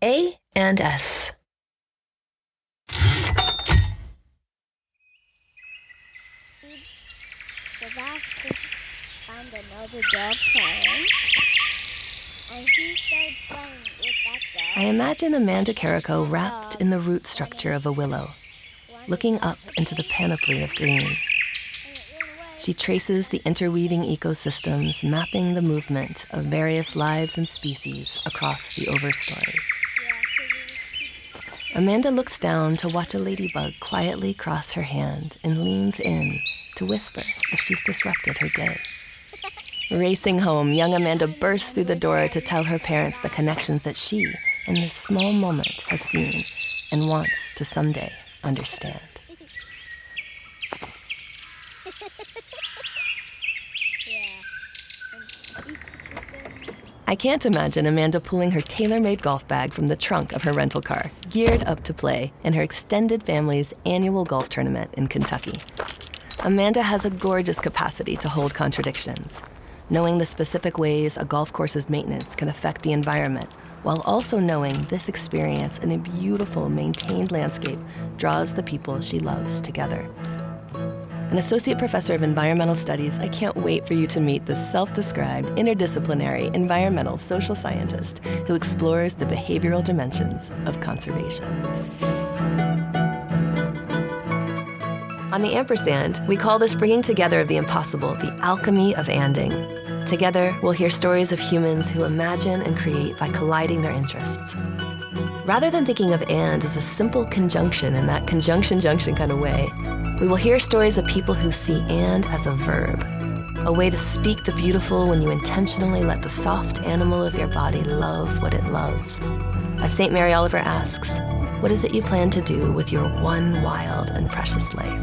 A and S. Sebastian found another dog playing, and he started playing with that dog. I imagine Amanda Carrico wrapped in the root structure of a willow, looking up into the panoply of green. She traces the interweaving ecosystems mapping the movement of various lives and species across the overstory. Amanda looks down to watch a ladybug quietly cross her hand and leans in to whisper if she's disrupted her day. Racing home, young Amanda bursts through the door to tell her parents the connections that she, in this small moment, has seen and wants to someday understand. I can't imagine Amanda pulling her tailor-made golf bag from the trunk of her rental car, geared up to play in her extended family's annual golf tournament in Kentucky. Amanda has a gorgeous capacity to hold contradictions, knowing the specific ways a golf course's maintenance can affect the environment, while also knowing this experience in a beautiful, maintained landscape draws the people she loves together. An associate professor of environmental studies, I can't wait for you to meet this self-described, interdisciplinary, environmental social scientist who explores the behavioral dimensions of conservation. On the Ampersand, we call this bringing together of the impossible the alchemy of anding. Together, we'll hear stories of humans who imagine and create by colliding their interests. Rather than thinking of and as a simple conjunction in that conjunction-junction kind of way, we will hear stories of people who see and as a verb, a way to speak the beautiful when you intentionally let the soft animal of your body love what it loves. As St. Mary Oliver asks, what is it you plan to do with your one wild and precious life?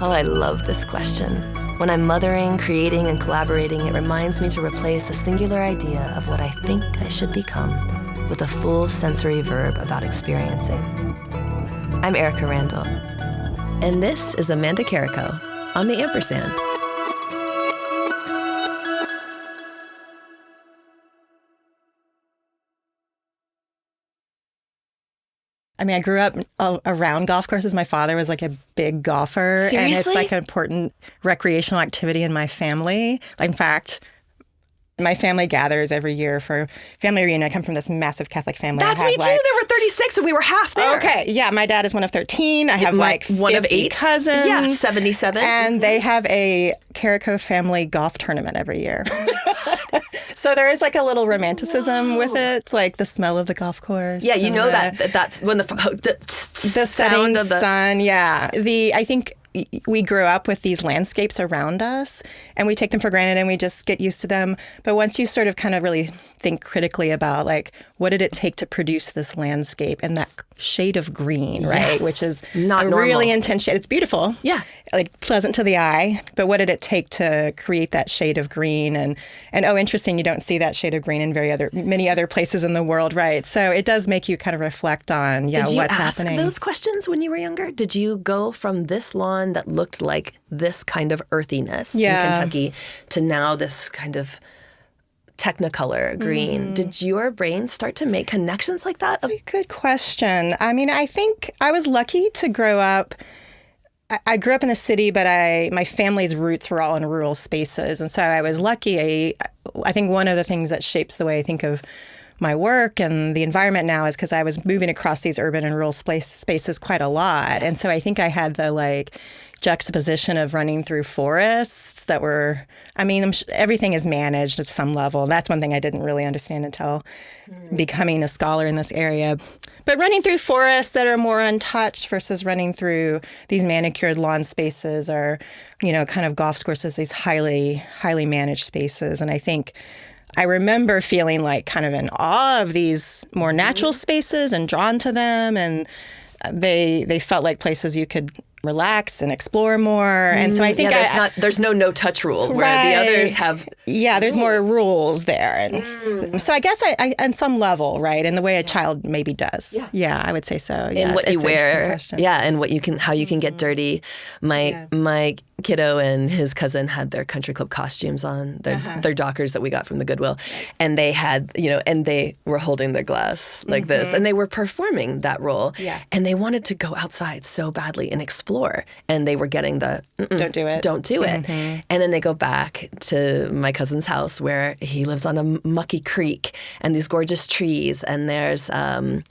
Oh, I love this question. When I'm mothering, creating, and collaborating, it reminds me to replace a singular idea of what I think I should become with a full sensory verb about experiencing. I'm Erika Randall, and this is Amanda Carrico on the Ampersand. I mean, I grew up around golf courses. My father was like a big golfer. Seriously? And it's like an important recreational activity in my family. In fact, my family gathers every year for family reunion. I come from this massive Catholic family. That's me too. There were 36 and we were half there. Okay. Yeah. My dad is one of 13. I have like one 50 of 8 cousins. Yeah, 77. And they have a Carrico family golf tournament every year. So there is like a little romanticism with it, like the smell of the golf course. Yeah, you know that's when the setting sound of the sun. Yeah, I think we grew up with these landscapes around us, and we take them for granted, and we just get used to them. But once you sort of kind of really think critically about like what did it take to produce this landscape and that shade of green, right? Yes. Which is Not a normal. really intense shade. It's beautiful. Yeah. Like pleasant to the eye. But what did it take to create that shade of green? And oh, interesting, you don't see that shade of green in many other places in the world, right? So it does make you kind of reflect on, Did you what's ask happening. those questions when you were younger? Did you go from this lawn that looked like this kind of earthiness in Kentucky to now this kind of Technicolor green? Did your brain start to make connections like that? That's a good question. I mean, I think I was lucky to grow up. I grew up in the city, but my family's roots were all in rural spaces. And so I was lucky. I think one of the things that shapes the way I think of my work and the environment now is because I was moving across these urban and rural spaces quite a lot. And so I think I had the juxtaposition of running through forests that were, everything is managed at some level. That's one thing I didn't really understand until becoming a scholar in this area. But running through forests that are more untouched versus running through these manicured lawn spaces or, kind of golf courses, these highly, highly managed spaces. And I think I remember feeling like kind of in awe of these more natural spaces and drawn to them. And they felt like places you could relax and explore more. And so I think there's no touch rule where the others have. Yeah, there's more rules there. And so I guess I on some level, right, in the way a child maybe does. Yeah, I would say so. Yeah, and what you wear. Yeah, and how you can get dirty. My kiddo and his cousin had their country club costumes on, their Dockers that we got from the Goodwill, and they had, and they were holding their glass like this, and they were performing that role, and they wanted to go outside so badly and explore, and they were getting the don't do it, and then they go back to my cousin's house where he lives on a mucky creek and these gorgeous trees, and there's a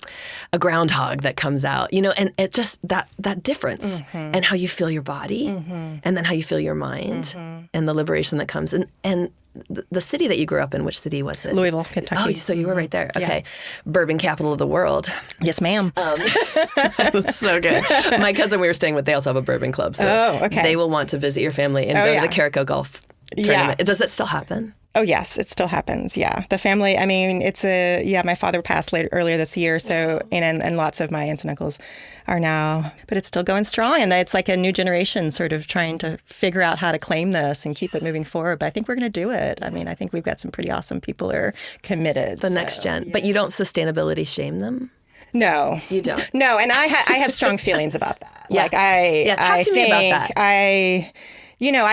groundhog that comes out, and it just that difference and how you feel your body and then how you feel your mind and the liberation that comes. And the city that you grew up in, which city was it? Louisville, Kentucky. Oh, so you were right there. Okay. Bourbon capital of the world. Yes, ma'am. That's so good. My cousin we were staying with, they also have a bourbon club. So they will want to visit your family and go to the Carrico golf tournament. Does it still happen? Oh, yes, it still happens. Yeah. The family, I mean, my father passed earlier this year. So, and lots of my aunts and uncles are now, but it's still going strong. And it's like a new generation sort of trying to figure out how to claim this and keep it moving forward. But I think we're going to do it. I mean, I think we've got some pretty awesome people who are committed. The next gen. Yeah. But you don't sustainability shame them? No. You don't? No. And I have strong feelings about that. Yeah. Talk to me about that.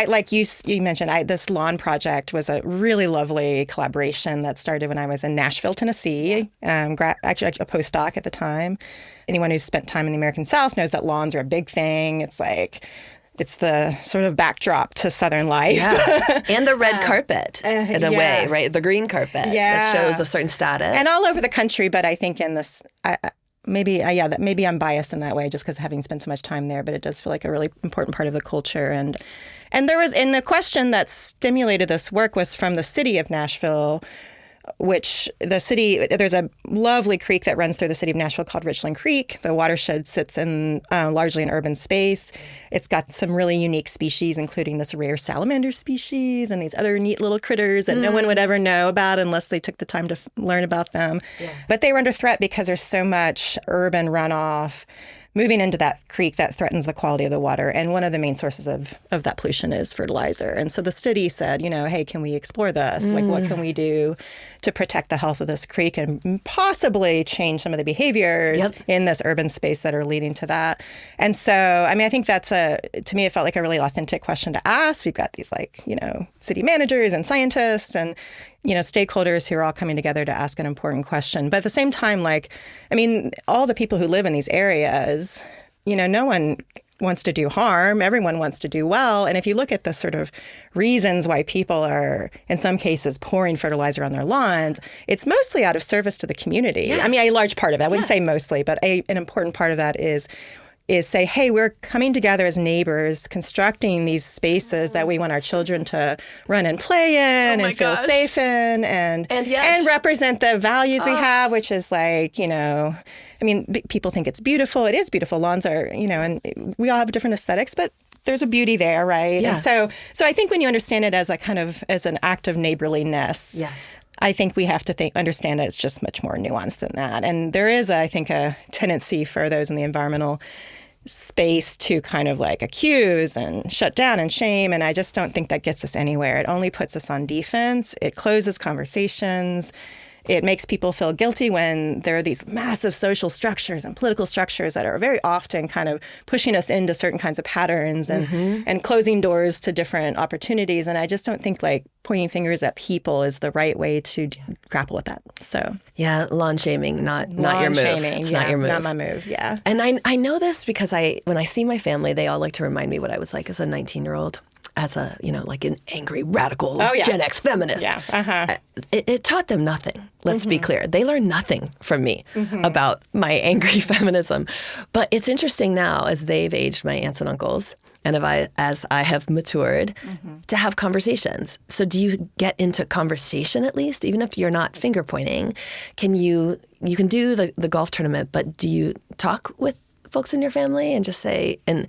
Like you mentioned, this lawn project was a really lovely collaboration that started when I was in Nashville, Tennessee, actually a postdoc at the time. Anyone who's spent time in the American South knows that lawns are a big thing. It's the sort of backdrop to Southern life. Yeah. And the red carpet, in a way, right? The green carpet that shows a certain status. And all over the country, but I think in this... Maybe I'm biased in that way just because having spent so much time there, but it does feel like a really important part of the culture. And there was, in the question that stimulated this work was from the city of Nashville, which there's a lovely creek that runs through the city of Nashville called Richland Creek. The watershed sits in largely an urban space. It's got some really unique species, including this rare salamander species and these other neat little critters that no one would ever know about unless they took the time to learn about them. Yeah. But they were under threat because there's so much urban runoff moving into that creek that threatens the quality of the water. And one of the main sources of that pollution is fertilizer. And so the city said, hey, can we explore this? Like, what can we do to protect the health of this creek and possibly change some of the behaviors in this urban space that are leading to that? And so, I mean, I think that's to me, it felt like a really authentic question to ask. We've got these city managers and scientists and, stakeholders who are all coming together to ask an important question. But at the same time, all the people who live in these areas, no one wants to do harm. Everyone wants to do well. And if you look at the sort of reasons why people are, in some cases, pouring fertilizer on their lawns, it's mostly out of service to the community. Yeah. I mean, a large part of it. I wouldn't say mostly, but an important part of that is say, hey, we're coming together as neighbors, constructing these spaces that we want our children to run and play in and feel safe in and represent the values we have, which is people think it's beautiful. It is beautiful. Lawns are, and we all have different aesthetics, but there's a beauty there, right? Yeah. And so I think when you understand it as as an act of neighborliness, I think we have to understand it's just much more nuanced than that. And there is, I think, a tendency for those in the environmental space to kind of accuse and shut down and shame. And I just don't think that gets us anywhere. It only puts us on defense. It closes conversations. It makes people feel guilty when there are these massive social structures and political structures that are very often kind of pushing us into certain kinds of patterns and closing doors to different opportunities. And I just don't think pointing fingers at people is the right way to grapple with that. So lawn shaming, not your move. Shaming, it's not your move. Not my move. Yeah. And I know this because when I see my family, they all like to remind me what I was like as a 19-year-old. As an angry, radical Gen X feminist. Yeah. Uh-huh. It taught them nothing. Let's be clear. They learned nothing from me about my angry feminism. But it's interesting now, as they've aged, my aunts and uncles, and as I have matured, to have conversations. So do you get into conversation at least, even if you're not finger pointing? You can do the golf tournament, but do you talk with folks in your family and just say, and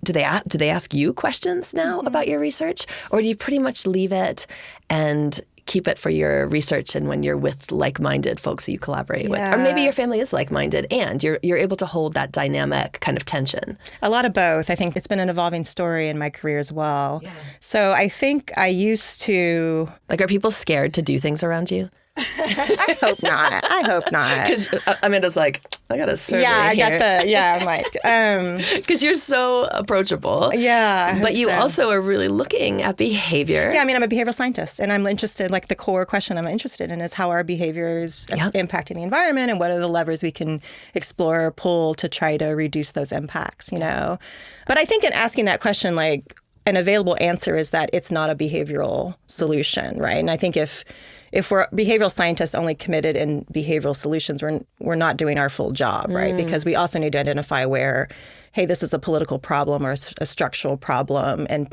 do they ask you questions now about your research, or do you pretty much leave it and keep it for your research and when you're with like-minded folks that you collaborate with. Yeah. Or maybe your family is like-minded and you're able to hold that dynamic kind of tension. A lot of both. I think it's been an evolving story in my career as well. Yeah. So I think I used to... Like, are people scared to do things around you? I hope not. I hope not. Because Amanda's like, I got a survey I here. got the, I'm like... Because you're so approachable. Yeah. But you so. also are really looking at behavior. Yeah, I mean, I'm a behavioral scientist, and I'm interested, like the core question I'm interested in is how our behaviors are impacting the environment and what are the levers we can explore or pull to try to reduce those impacts, you know? But I think in asking that question, like, an available answer is that it's not a behavioral solution, right? And I think if we're behavioral scientists only committed in behavioral solutions, we're not doing our full job, right? Because we also need to identify where, hey, this is a political problem or a structural problem, and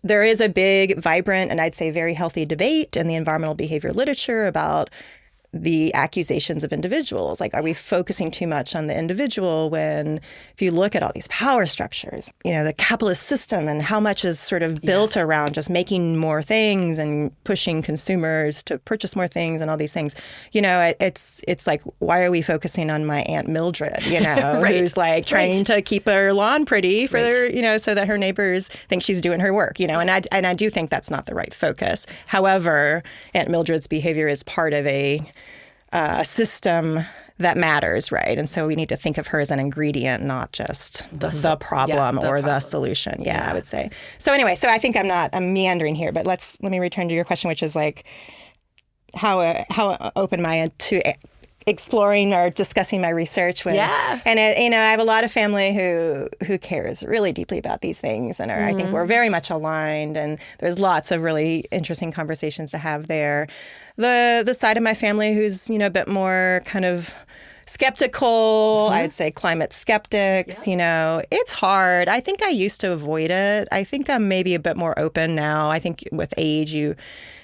there is a big, vibrant, and I'd say very healthy debate in the environmental behavior literature about the accusations of individuals. Like, are we focusing too much on the individual when, if you look at all these power structures, you know, the capitalist system and how much is sort of built around just making more things and pushing consumers to purchase more things and all these things, you know, it's like, why are we focusing on my Aunt Mildred, you know, who's like trying to keep her lawn pretty for their, you know, so that her neighbors think she's doing her work, you know, and I do think that's not the right focus. However, Aunt Mildred's behavior is part of a system that matters, right? And so we need to think of her as an ingredient, not just the problem or the solution. Yeah, I would say. So anyway, so I think I'm meandering here, but let me return to your question, which is like, how open am I to exploring or discussing my research with? Yeah. And you know, I have a lot of family who cares really deeply about these things, and I think we're very much aligned, and there's lots of really interesting conversations to have there. The side of my family who's, you know, a bit more kind of skeptical, I'd say climate skeptics, you know, it's hard. I think I used to avoid it. I think I'm maybe a bit more open now. I think with age, you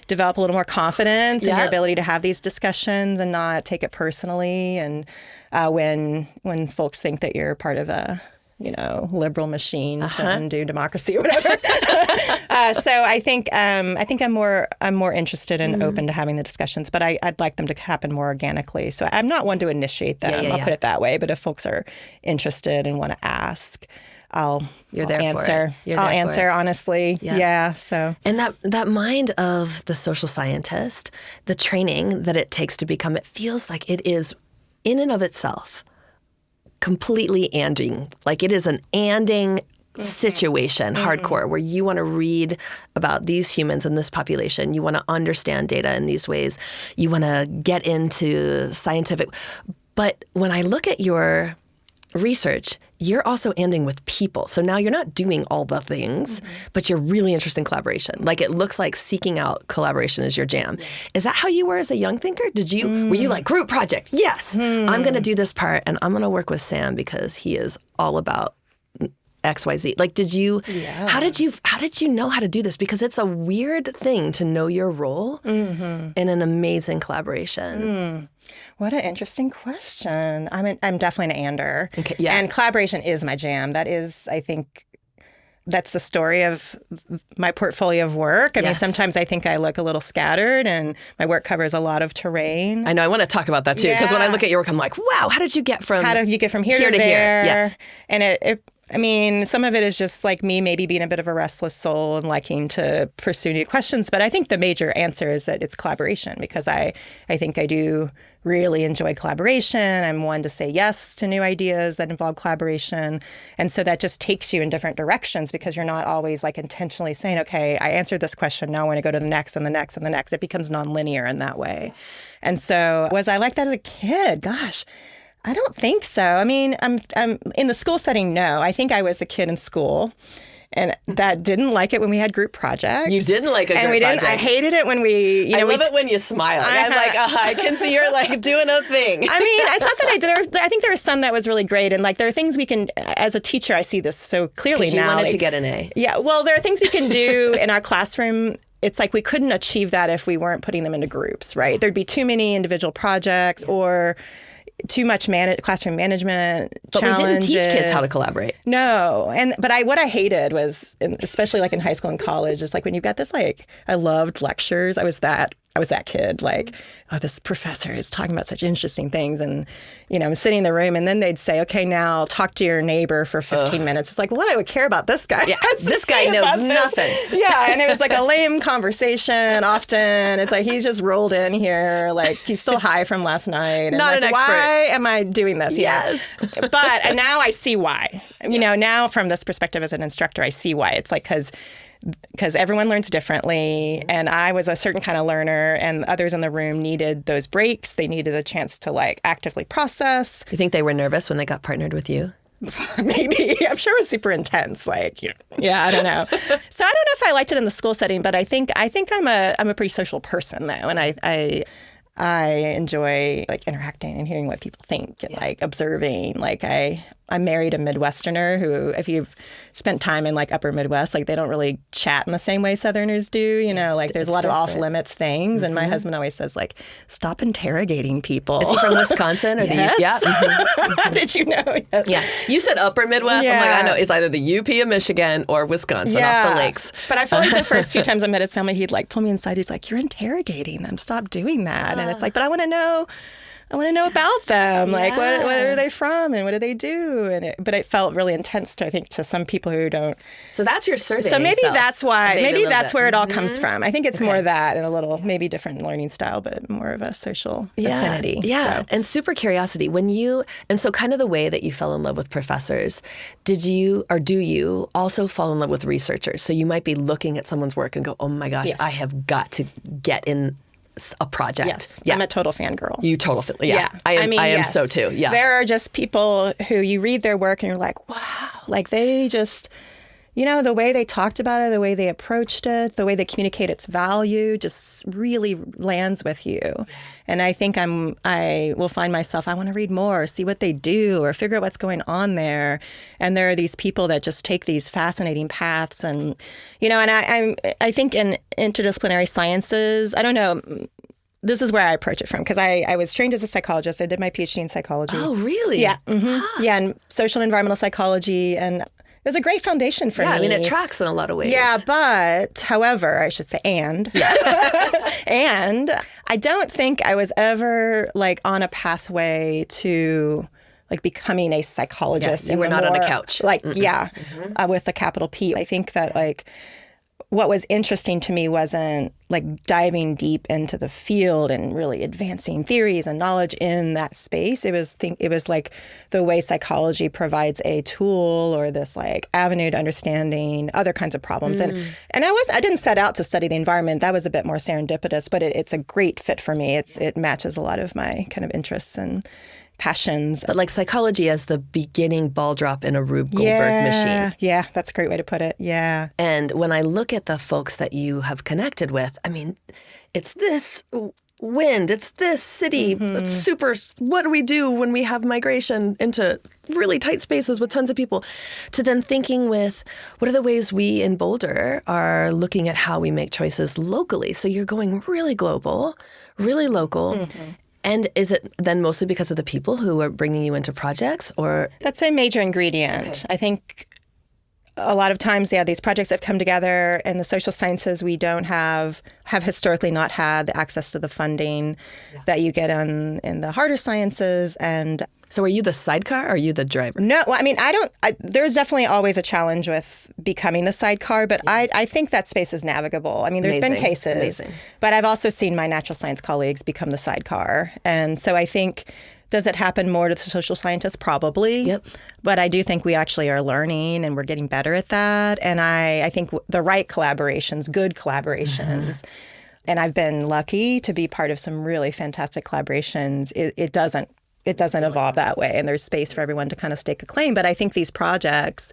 develop a little more confidence in your ability to have these discussions and not take it personally. And when folks think that you're part of a, you know, liberal machine to undo democracy or whatever. So I think I'm more interested and open to having the discussions, but I'd like them to happen more organically. So I'm not one to initiate them. I'll put it that way. But if folks are interested and want to ask, I'll answer. I'll answer honestly. Yeah. So, and that mind of the social scientist, the training that it takes to become, it feels like it is in and of itself completely anding. Like, it is an anding situation, hardcore, where you want to read about these humans in this population. You want to understand data in these ways. You want to get into scientific. But when I look at your research, you're also ending with people. So now you're not doing all the things, but you're really interested in collaboration. Like, it looks like seeking out collaboration is your jam. Is that how you were as a young thinker? Were you like, group project? Yes, I'm going to do this part and I'm going to work with Sam because he is all about XYZ. Like, how did you know how to do this? Because it's a weird thing to know your role in an amazing collaboration. What an interesting question. I'm definitely an ander. Okay, yeah. And collaboration is my jam. That is, I think, that's the story of my portfolio of work. I mean, sometimes I think I look a little scattered and my work covers a lot of terrain. I know. I want to talk about that too, because when I look at your work, I'm like, wow, how did you get from here to there? Yes. And I mean, some of it is just like me maybe being a bit of a restless soul and liking to pursue new questions. But I think the major answer is that it's collaboration, because I think I do really enjoy collaboration. I'm one to say yes to new ideas that involve collaboration. And so that just takes you in different directions, because you're not always like intentionally saying, okay, I answered this question, now I want to go to the next and the next and the next. It becomes nonlinear in that way. And so was I like that as a kid? Gosh, I don't think so. I mean, I'm in the school setting, no. I think I was the kid in school, and that didn't like it when we had group projects. You didn't like a group project. I hated it when we, I love it when you smile. I'm like, I can see you're like doing a thing. I mean, it's not that I did. I think there was some that was really great, and like there are things we can, as a teacher, I see this so clearly now. You wanted to get an A. Yeah, well, there are things we can do in our classroom. It's like we couldn't achieve that if we weren't putting them into groups, right? There'd be too many individual projects or too much classroom management challenges. But we didn't teach kids how to collaborate. No. But what I hated was, especially like in high school and college, is like when you've got this, like, I loved lectures. I was that I was that kid, like, oh, this professor is talking about such interesting things. And, I'm sitting in the room and then they'd say, okay, now talk to your neighbor for 15 minutes. It's like, well, what I would care about this guy. Yeah, this guy knows nothing. Yeah. And it was like a lame conversation often. It's like, he's just rolled in here. Like, he's still high from last night. And Not like, an expert. Why am I doing this? Yes. Yeah. And now I see why. Now from this perspective as an instructor, I see why. It's like, because everyone learns differently, and I was a certain kind of learner, and others in the room needed those breaks. They needed a chance to like actively process. You think they were nervous when they got partnered with you? Maybe. I'm sure it was super intense. Like, yeah, I don't know. So I don't know if I liked it in the school setting, but I think I'm a pretty social person though, and I enjoy like interacting and hearing what people think and like observing. Like I married a Midwesterner who, if you've spent time in like upper Midwest, like they don't really chat in the same way Southerners do. Like there's a lot of off limits things. And my husband always says like, stop interrogating people. Is he from Wisconsin or yes. the Yeah. How did you know? Yes. Yeah. You said upper Midwest. Yeah. I'm like, I know. It's either the UP of Michigan or Wisconsin off the lakes. But I felt like the first few times I met his family, he'd like pull me inside. He's like, you're interrogating them. Stop doing that. And it's like, but I want to know about them. Like, what are they from and what do they do? But it felt really intense, I think, to some people who don't. So that's your survey. So maybe that's why. Maybe that's where it all comes Mm-hmm. from. I think it's more that and a little maybe different learning style, but more of a social affinity. Yeah, So. and super curiosity. And so kind of the way that you fell in love with professors, did you or do you also fall in love with researchers? So you might be looking at someone's work and go, oh my gosh, Yes. I have got to get in a project. Yes, yeah. I'm a total fangirl. You total feel, yeah. I am yes. so too. Yeah. There are just people who you read their work and you're like, wow, like they just, the way they talked about it, the way they approached it, the way they communicate its value just really lands with you. And I think I will find myself, I want to read more, see what they do or figure out what's going on there. And there are these people that just take these fascinating paths and, and I think in interdisciplinary sciences, I don't know, this is where I approach it from because I was trained as a psychologist. I did my PhD in psychology. Oh, really? Yeah. Mm-hmm. Yeah, and social and environmental psychology. And it was a great foundation for me. Yeah, I mean, it tracks in a lot of ways. Yeah, but however, I should say and I don't think I was ever like on a pathway to like becoming a psychologist. Yeah, you were not on a couch. Like, with a capital P. I think that like what was interesting to me wasn't like diving deep into the field and really advancing theories and knowledge in that space. It was like the way psychology provides a tool or this like avenue to understanding other kinds of problems. And I didn't set out to study the environment. That was a bit more serendipitous, but it's a great fit for me. It matches a lot of my kind of interests and passions. But like psychology as the beginning ball drop in a Rube Goldberg machine. Yeah, that's a great way to put it. Yeah. And when I look at the folks that you have connected with, I mean, it's this wind, it's this city, it's super, what do we do when we have migration into really tight spaces with tons of people, to then thinking with what are the ways we in Boulder are looking at how we make choices locally. So you're going really global, really local. And is it then mostly because of the people who are bringing you into projects, or? That's a major ingredient. Okay. I think a lot of times, these projects have come together in the social sciences. We don't have historically not had the access to the funding that you get in the harder sciences. And so are you the sidecar or are you the driver? No, well, I mean, there's definitely always a challenge with becoming the sidecar, but I think that space is navigable. I mean, there's been cases, but I've also seen my natural science colleagues become the sidecar. And so I think, does it happen more to the social scientists? Probably. Yep. But I do think we actually are learning and we're getting better at that. And I think the right collaborations, good collaborations, and I've been lucky to be part of some really fantastic collaborations. It doesn't evolve that way, and there's space for everyone to kind of stake a claim. But I think these projects,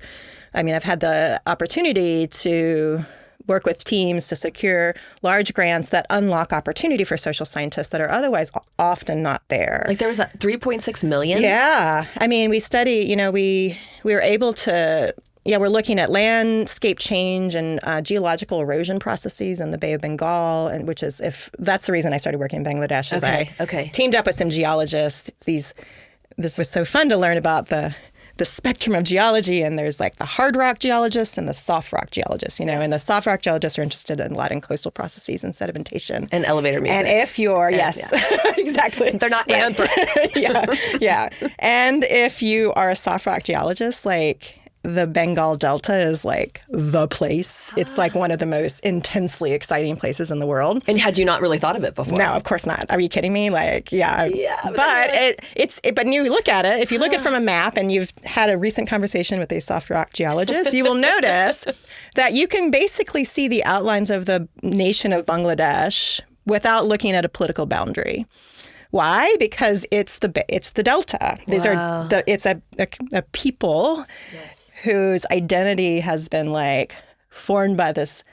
I mean, I've had the opportunity to work with teams to secure large grants that unlock opportunity for social scientists that are otherwise often not there. Like there was that 3.6 million? Yeah. I mean, we study, we were able to, we're looking at landscape change and geological erosion processes in the Bay of Bengal, and that's the reason I started working in Bangladesh. I teamed up with some geologists. This was so fun to learn about the the spectrum of geology, and there's like the hard rock geologists and the soft rock geologists, and the soft rock geologists are interested in a lot in coastal processes and sedimentation. And elevator music. And if you're, exactly. They're not anthrax. Yeah. And if you are a soft rock geologist, like the Bengal Delta is like the place. It's like one of the most intensely exciting places in the world. And had you not really thought of it before? No, of course not. Are you kidding me? Like, yeah. But but you look at it, if you look at it from a map and you've had a recent conversation with a soft rock geologist, you will notice that you can basically see the outlines of the nation of Bangladesh without looking at a political boundary. Why? Because it's the Delta. These are it's a people whose identity has been like formed by this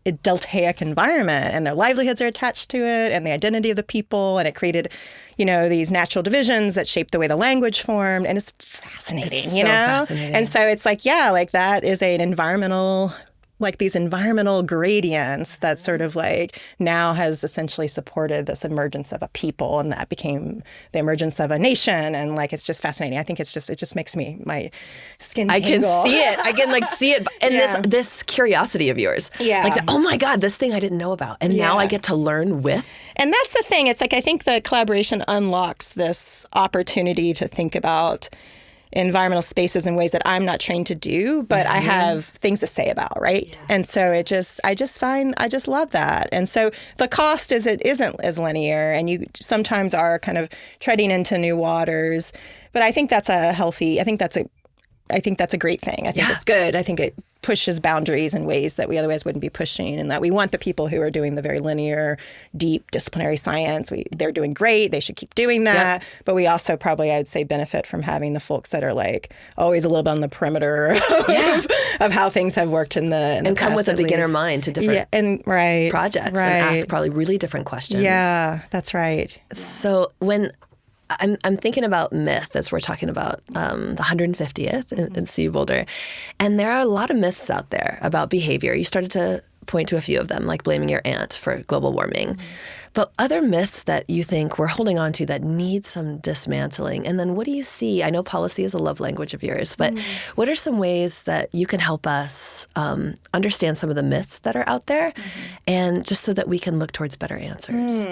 deltaic environment, and their livelihoods are attached to it, and the identity of the people, and it created, these natural divisions that shaped the way the language formed, and it's fascinating, it's so fascinating. And so it's like, like that is an environmental, like these environmental gradients that sort of like now has essentially supported this emergence of a people, and that became the emergence of a nation. And like, it's just fascinating. I think it just makes my skin tingle. I can see it. I can like see it. And this curiosity of yours. Yeah. Like, oh my God, this thing I didn't know about. And now I get to learn with. And that's the thing. It's like, I think the collaboration unlocks this opportunity to think about environmental spaces in ways that I'm not trained to do, but I have things to say about, right? Yeah. And so I just love that. And so the cost isn't as linear, and you sometimes are kind of treading into new waters. But I think that's a great thing. I think it's good. I think it pushes boundaries in ways that we otherwise wouldn't be pushing, and that we want the people who are doing the very linear, deep disciplinary science. They're doing great. They should keep doing that. Yep. But we also probably, I'd say, benefit from having the folks that are like always a little bit on the perimeter of how things have worked in the and come past, with a beginner mind to different projects and ask probably really different questions. Yeah, that's right. So when I'm thinking about myth as we're talking about the 150th in Sea Boulder. And there are a lot of myths out there about behavior. You started to point to a few of them, like blaming your aunt for global warming. Mm-hmm. But other myths that you think we're holding on to that need some dismantling. And then what do you see? I know policy is a love language of yours, but what are some ways that you can help us understand some of the myths that are out there, and just so that we can look towards better answers?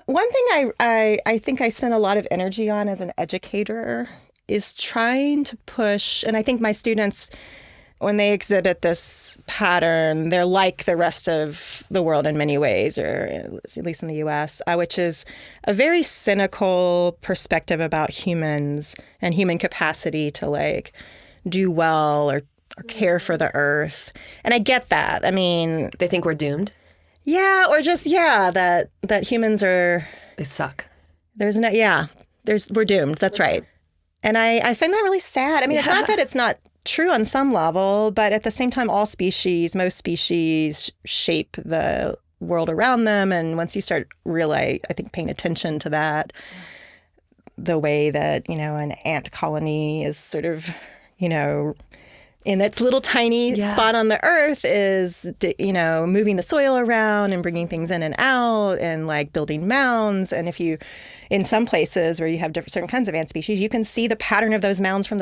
One thing I think I spend a lot of energy on as an educator is trying to push, and I think my students, when they exhibit this pattern, they're like the rest of the world in many ways, or at least in the U.S., which is a very cynical perspective about humans and human capacity to like do well or care for the earth. And I get that. I mean, they think we're doomed. Yeah, or just that humans are, they suck. We're doomed. That's right. And I find that really sad. I mean, it's not that it's not true on some level, but at the same time, most species shape the world around them. And once you start really, I think, paying attention to that, the way that, an ant colony is sort of, in its little tiny spot on the earth is, moving the soil around and bringing things in and out and like building mounds. And if you, in some places where you have certain kinds of ant species, you can see the pattern of those mounds from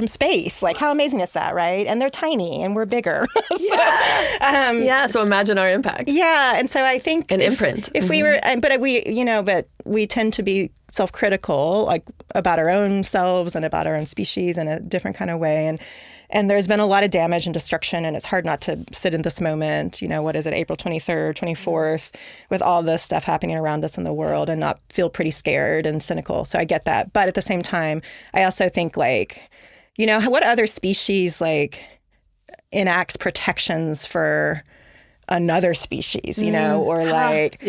space. Like, how amazing is that, right? And they're tiny and we're bigger. So imagine our impact. Yeah, and so I think an imprint. If we were, but we tend to be self-critical, like about our own selves and about our own species in a different kind of way. And there's been a lot of damage and destruction, and it's hard not to sit in this moment, what is it, April 23rd, 24th, with all this stuff happening around us in the world and not feel pretty scared and cynical. So I get that. But at the same time, I also think like, what other species like enacts protections for another species, or like,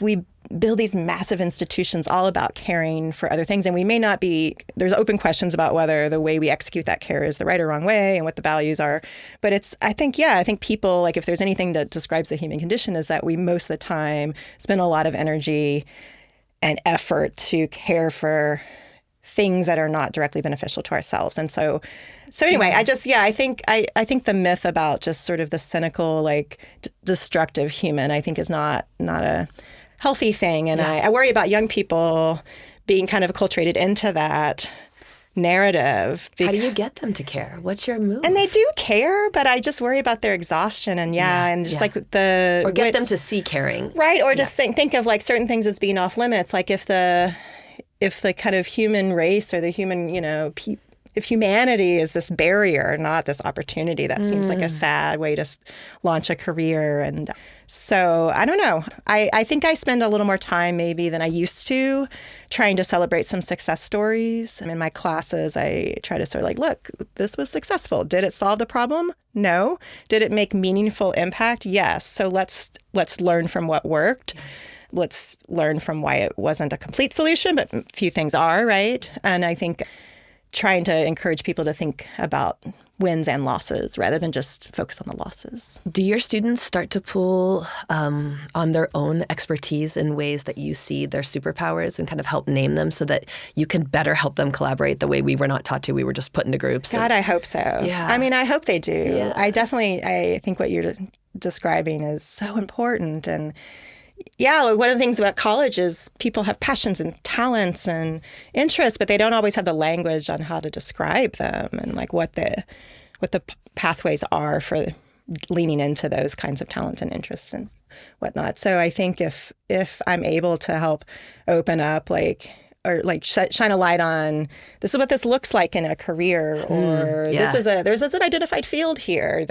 we build these massive institutions all about caring for other things. And we may not be, there's open questions about whether the way we execute that care is the right or wrong way and what the values are. But I think people, like if there's anything that describes the human condition, is that we most of the time spend a lot of energy and effort to care for things that are not directly beneficial to ourselves. And so anyway, I think the myth about just sort of the cynical, like destructive human, I think is not a healthy thing. And I worry about young people being kind of acculturated into that narrative. How do you get them to care? What's your move? And they do care, but I just worry about their exexhaustion and like or get them to see caring. Right. Or just think of like certain things as being off limits. Like if the kind of human race or the human, if humanity is this barrier, not this opportunity, that seems like a sad way to launch a career. And so I don't know. I think I spend a little more time maybe than I used to trying to celebrate some success stories. In my classes, I try to sort of like, look, this was successful. Did it solve the problem? No. Did it make meaningful impact? Yes. So let's learn from what worked. Let's learn from why it wasn't a complete solution, but few things are, right? And I think trying to encourage people to think about wins and losses rather than just focus on the losses. Do your students start to pull on their own expertise in ways that you see their superpowers and kind of help name them so that you can better help them collaborate the way we were not taught to? We were just put into groups. God, I hope so. Yeah. I mean, I hope they do. Yeah. I think what you're describing is so important. And yeah, one of the things about college is people have passions and talents and interests, but they don't always have the language on how to describe them and like what the pathways are for leaning into those kinds of talents and interests and whatnot. So I think if I'm able to help open up shine a light on this is what this looks like in a career, or there's an identified field here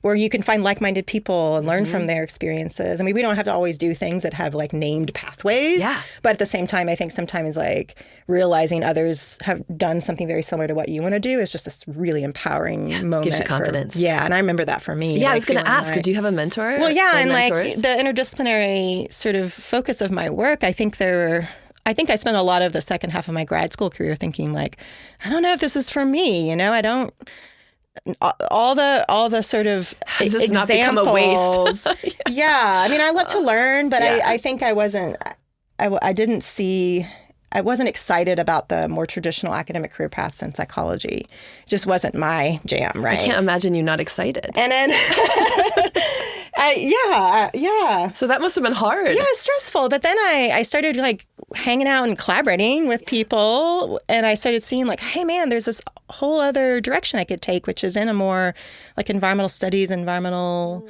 where you can find like-minded people and learn from their experiences. I mean, we don't have to always do things that have like named pathways, but at the same time, I think sometimes like realizing others have done something very similar to what you want to do is just this really empowering moment. Gives you confidence. And I remember that for me. Yeah, I was going to ask, did you have a mentor? Well, yeah, and mentors? Like the interdisciplinary sort of focus of my work, I think I spent a lot of the second half of my grad school career thinking like, I don't know if this is for me. I don't. All the sort of Does this examples. not become a waste? Yeah, I mean, I love to learn, but I think I wasn't. I didn't see. I wasn't excited about the more traditional academic career paths in psychology. It just wasn't my jam, right? I can't imagine you not excited. And then. Yeah. So that must have been hard. Yeah, it's stressful. But then I started like hanging out and collaborating with people, and I started seeing like, hey man, there's this whole other direction I could take, which is in a more like environmental studies, natural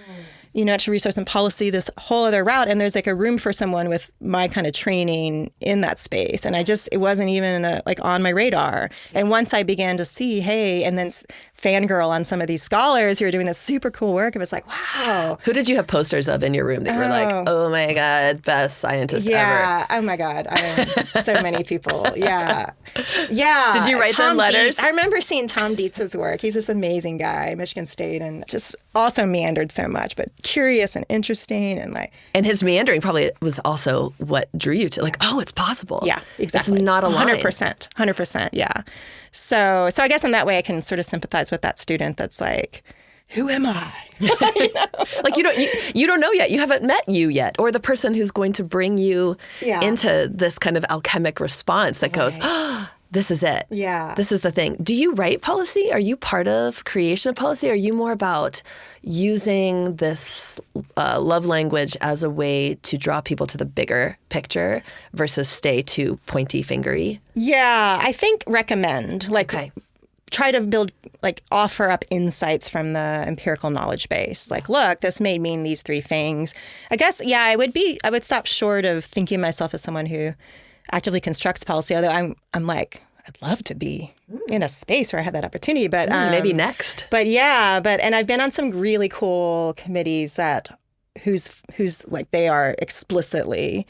resource and policy, this whole other route. And there's like a room for someone with my kind of training in that space. And it wasn't even on my radar. And once I began to see, hey, and then fangirl on some of these scholars who are doing this super cool work, it was like, wow. Who did you have posters of in your room that you were like, oh my God, best scientist ever? Yeah. Oh my God. So many people. Yeah. Yeah. Did you write them letters? I remember seeing Tom Dietz's work. He's this amazing guy, Michigan State, and just also meandered so much, but curious and interesting And his meandering probably was also what drew you to it's possible. Yeah, exactly. It's not a line. 100%. Yeah. So I guess in that way I can sort of sympathize with that student that's like, who am I? Like you don't know yet. You haven't met you yet, or the person who's going to bring you into this kind of alchemic response that goes, this is it. Yeah. This is the thing. Do you write policy? Are you part of creation of policy? Are you more about using this love language as a way to draw people to the bigger picture versus stay too pointy fingery? Yeah, I think recommend. Try to offer up insights from the empirical knowledge base. Like, look, this may mean these three things. I guess, I would stop short of thinking of myself as someone who actively constructs policy, although I'm like, I'd love to be in a space where I had that opportunity, but maybe next. But and I've been on some really cool committees whose like they are explicitly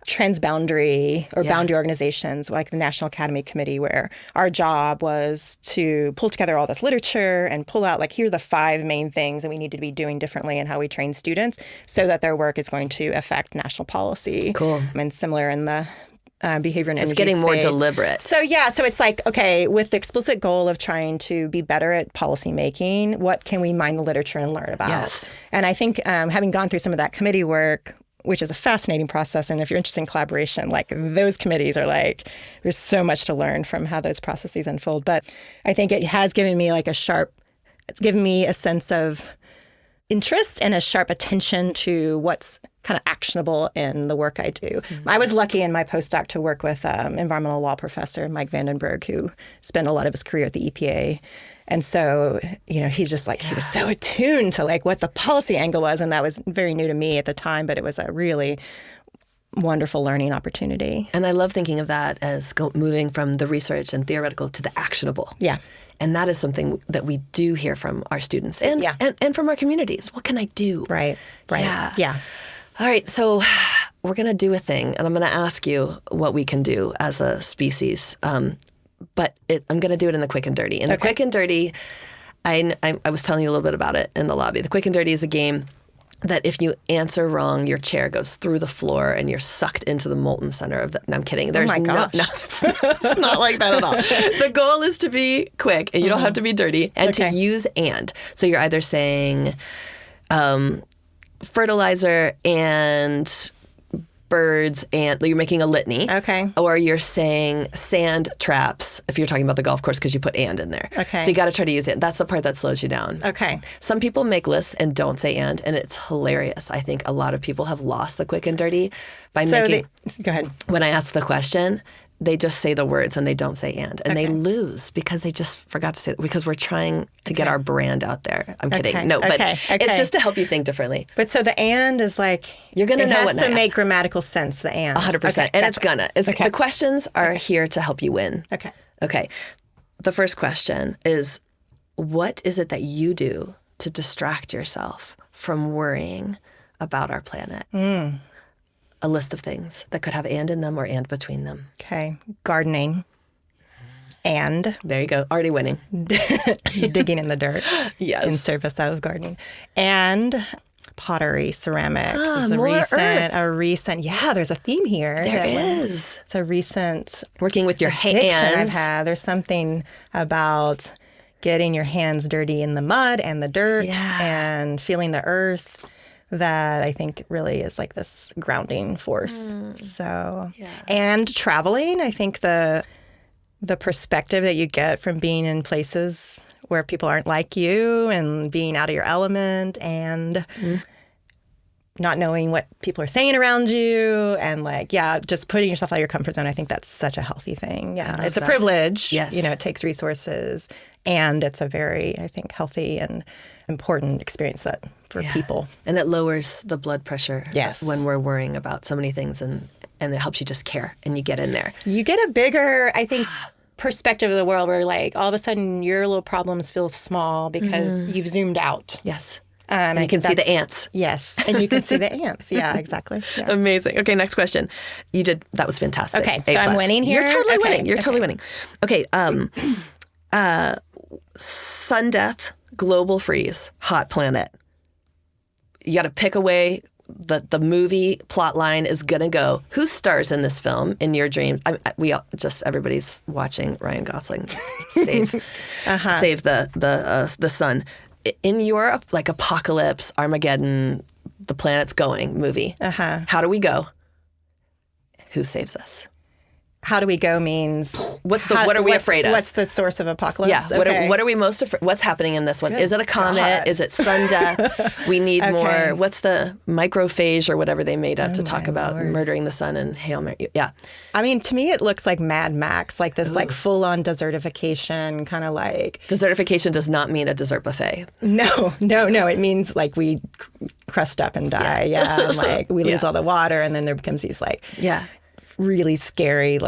transboundary or boundary organizations, like the National Academy Committee, where our job was to pull together all this literature and pull out here are the 5 main things that we need to be doing differently in how we train students so that their work is going to affect national policy. Cool. And similar in the behavior and energy it's getting more space. deliberate. So it's like, okay, with the explicit goal of trying to be better at policy making, what can we mine the literature and learn about? Yes. And I think having gone through some of that committee work, which is a fascinating process, and if you're interested in collaboration, those committees are there's so much to learn from how those processes unfold. But I think it has given me it's given me a sense of interest and a sharp attention to what's kind of actionable in the work I do. I was lucky in my postdoc to work with environmental law professor Mike Vandenberg, who spent a lot of his career at the EPA. And so, he just he was so attuned to what the policy angle was. And that was very new to me at the time, but it was a really wonderful learning opportunity. And I love thinking of that as moving from the research and theoretical to the actionable. Yeah. And that is something that we do hear from our students and from our communities. What can I do? Right. Yeah. All right. So we're going to do a thing, and I'm going to ask you what we can do as a species. But I'm going to do it in the quick and dirty. In the quick and dirty, I was telling you a little bit about it in the lobby. The quick and dirty is a game that if you answer wrong, your chair goes through the floor and you're sucked into the molten center of the... No, I'm kidding. There's oh my gosh. It's not like that at all. The goal is to be quick, and you don't have to be dirty, and to use and. So you're either saying fertilizer and birds, and you're making a litany. Okay. Or you're saying sand traps if you're talking about the golf course because you put and in there. Okay. So you got to try to use it. That's the part that slows you down. Okay. Some people make lists and don't say and it's hilarious. I think a lot of people have lost the quick and dirty by making... Go ahead. When I ask the question, they just say the words and they don't say and they lose because they just forgot to say it, because we're trying to get our brand out there. I'm kidding. No, but it's just to help you think differently. But so the and is you're going to know what to make grammatical sense, the and. 100%. And it's gonna. The questions are here to help you win. Okay. The first question is, what is it that you do to distract yourself from worrying about our planet? A list of things that could have and in them or and between them. Okay. Gardening. And. There you go. Already winning. Digging in the dirt. Yes. In service of gardening. And pottery, ceramics. Is a recent. Yeah, there's a theme here. There is. It's a recent. Working with your hands. I've had. There's something about getting your hands dirty in the mud and the dirt and feeling the earth that I think really is this grounding force. And traveling, I think the perspective that you get from being in places where people aren't like you and being out of your element and not knowing what people are saying around you and just putting yourself out of your comfort zone. I think that's such a healthy thing. Yeah, it's a privilege. Yes. It takes resources, and it's a very, I think, healthy and important experience for people. And it lowers the blood pressure when we're worrying about so many things, and it helps you just care and you get in there. You get a bigger, I think, perspective of the world where all of a sudden your little problems feel small because you've zoomed out. Yes. And you can see the ants. Yes. And you can see the ants. Yeah, exactly. Yeah. Amazing. Okay, next question. That was fantastic. Okay, so I'm winning here? You're totally winning. You're totally winning. Okay, sun death, global freeze, hot planet. You got to pick away the movie plot line is going to go. Who stars in this film in your dream? Everybody's watching Ryan Gosling save the sun. In your apocalypse, Armageddon, the planet's going movie. How do we go? Who saves us? How do we go means what are we afraid of? What's the source of apocalypse? Yeah. Okay. What are we most afraid? What's happening in this one? Is it a comet? God. Is it sun death? We need more. What's the microphage or whatever they made up to talk about murdering the sun and Hail Mary? Yeah. I mean, to me, it looks like Mad Max, this full-on desertification, kind of Desertification does not mean a dessert buffet. No. It means we crust up and die. Yeah. And we lose all the water, and then there becomes these really scary,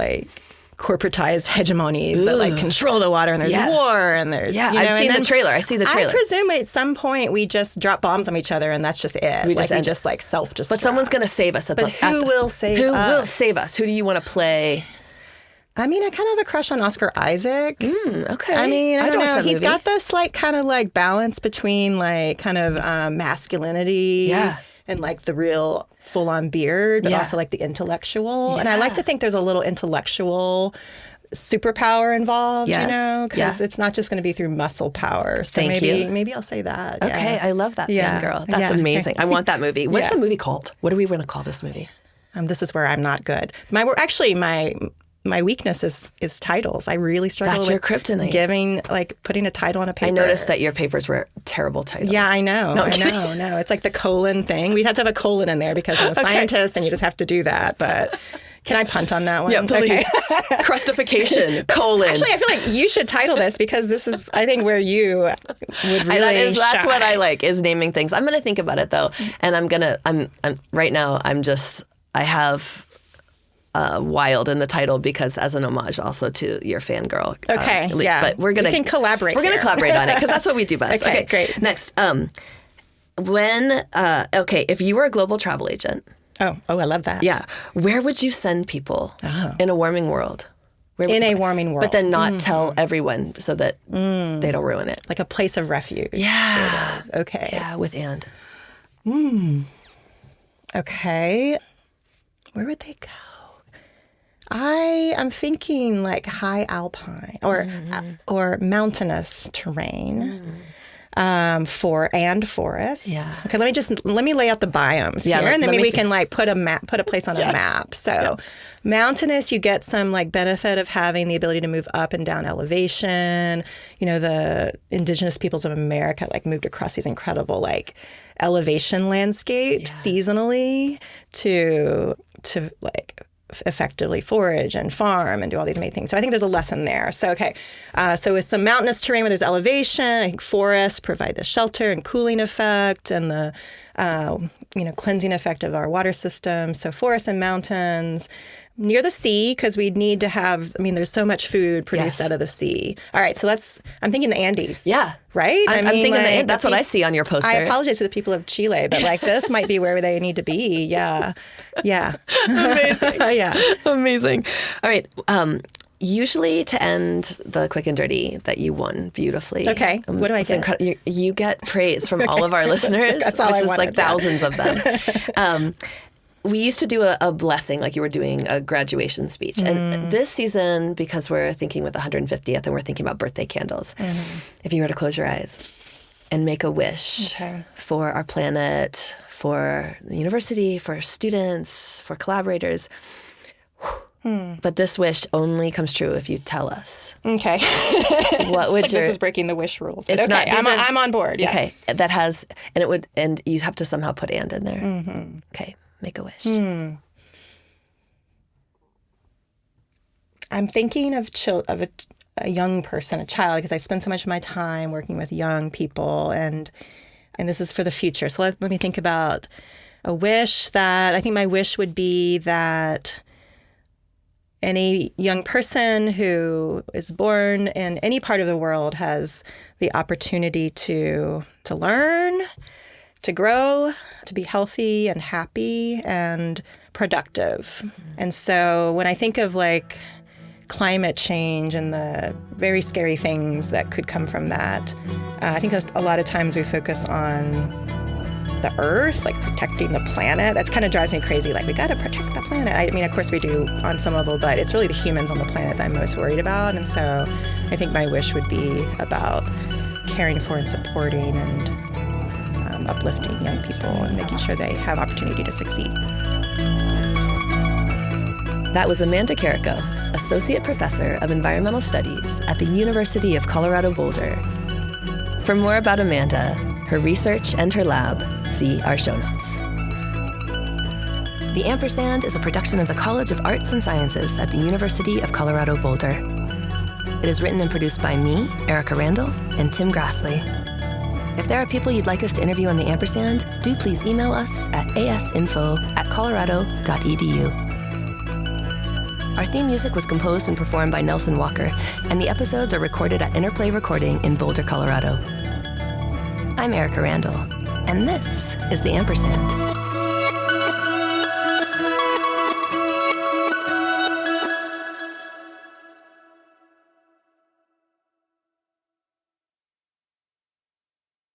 corporatized hegemonies that control the water, and there's war, and there's I've seen the trailer. I see the trailer. I presume at some point we just drop bombs on each other, and that's just it. We just self-destruct. But someone's going to save us. Who will save us? Who will save us? Who do you want to play? I mean, I kind of have a crush on Oscar Isaac. Okay. I mean, I don't know. He's movie. got this kind of balance between masculinity. Yeah. And the real full-on beard, but also the intellectual. Yeah. And I like to think there's a little intellectual superpower involved, because it's not just going to be through muscle power. So maybe I'll say that. Okay, yeah. I love that thing, girl. That's amazing. I want that movie. What's the movie called? What are we going to call this movie? This is where I'm not good. My my weakness is titles. I really struggle That's with your kryptonite. putting a title on a paper. I noticed that your papers were terrible titles. Yeah, I know. No, I know. No, it's like the colon thing. We'd have to have a colon in there because I'm a scientist and you just have to do that. But can I punt on that one? Yeah, please. Okay. Crustification, colon. Actually, I feel like you should title this because this is, I think, where you would really That's shine. what I like, is naming things. I'm going to think about it, though. And I'm right now, I have Wild in the title because as an homage also to your fangirl. Okay, Elise. yeah. But we can collaborate. We're going to collaborate on it because that's what we do best. Okay, great. Next, if you were a global travel agent. Oh, I love that. Yeah. Where would you send people in a warming world? In a warming world. But then not tell everyone so that they don't ruin it. Like a place of refuge. Yeah. Sort of. Okay. Yeah, with and. Okay. Where would they go? I'm thinking like high alpine or mountainous terrain. Forest. Yeah. Okay, let me lay out the biomes here, and then we can like put a place on a map. So, mountainous, you get some like benefit of having the ability to move up and down elevation. You know, the indigenous peoples of America like moved across these incredible like elevation landscapes seasonally to like effectively forage and farm and do all these amazing things. So I think there's a lesson there. So, so with some mountainous terrain where there's elevation, I think forests provide the shelter and cooling effect and the, cleansing effect of our water system. So forests and mountains near the sea, because we'd need to have, there's so much food produced out of the sea. All right, so I'm thinking the Andes. Yeah. Right? I'm thinking like, that's what I see on your poster. I apologize to the people of Chile, but like this might be where they need to be. Yeah. Yeah. Amazing. Yeah. Amazing. All right. Usually to end the quick and dirty that you won beautifully. Okay. What do I get? You get praise from all of our listeners, that's all which I is wanted, like thousands of them. We used to do a blessing, like you were doing a graduation speech. And this season, because we're thinking with the 150th and we're thinking about birthday candles, if you were to close your eyes and make a wish for our planet, for the university, for students, for collaborators, but this wish only comes true if you tell us. Okay. What would this is breaking the wish rules. But It's okay, not. I'm on board. Yeah. Okay. That has, and you have to somehow put and in there. Okay. Make a wish. I'm thinking of a young person, a child, because I spend so much of my time working with young people, and this is for the future. So let me think about a wish I think my wish would be that any young person who is born in any part of the world has the opportunity to learn, to grow, to be healthy and happy and productive. And so when I think of like climate change and the very scary things that could come from that, I think a lot of times we focus on the earth, like protecting the planet. That kind of drives me crazy. Like, we got to protect the planet. Of course we do on some level, but it's really the humans on the planet that I'm most worried about. And so I think my wish would be about caring for and supporting and uplifting young people and making sure they have opportunity to succeed. That was Amanda Carrico, Associate Professor of Environmental Studies at the University of Colorado Boulder. For more about Amanda, her research, and her lab, see our show notes. The Ampersand is a production of the College of Arts and Sciences at the University of Colorado Boulder. It is written and produced by me, Erika Randall, and Tim Grassley. If there are people you'd like us to interview on the Ampersand, do please email us at asinfo@colorado.edu. Our theme music was composed and performed by Nelson Walker, and the episodes are recorded at Interplay Recording in Boulder, Colorado. I'm Erika Randall, and this is the Ampersand.